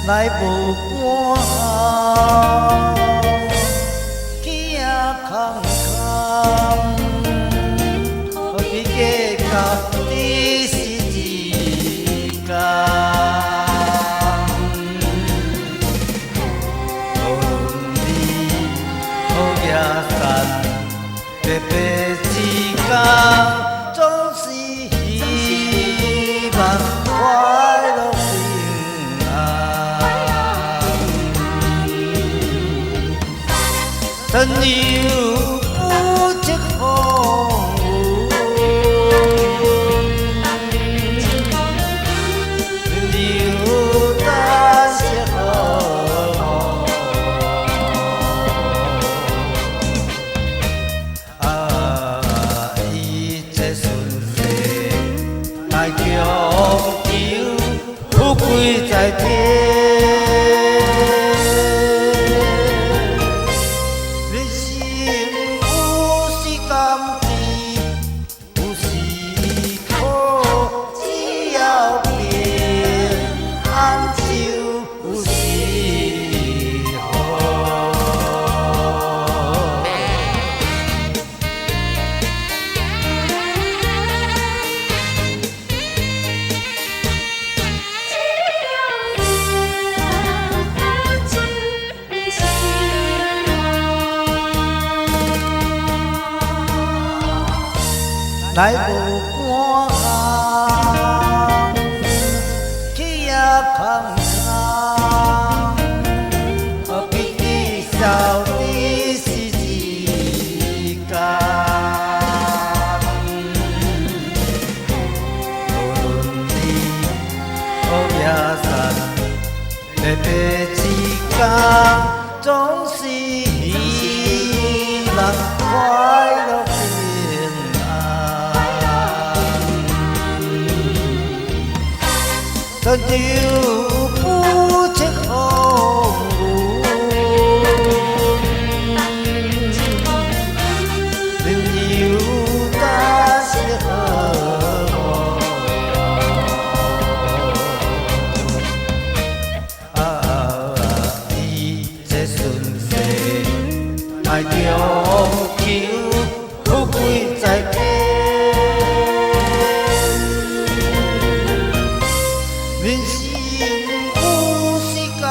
来不管起呀康康何必计较的是一天无你好野山白白之间总是希望快乐平安真有不知风有但是好一切顺遂爱求富贵在天来不管起呀康康何必计较的是一天无论你好野山白白之间总是希望快乐真有不知风人有但是好一切顺遂爱求富贵在天人生有时甘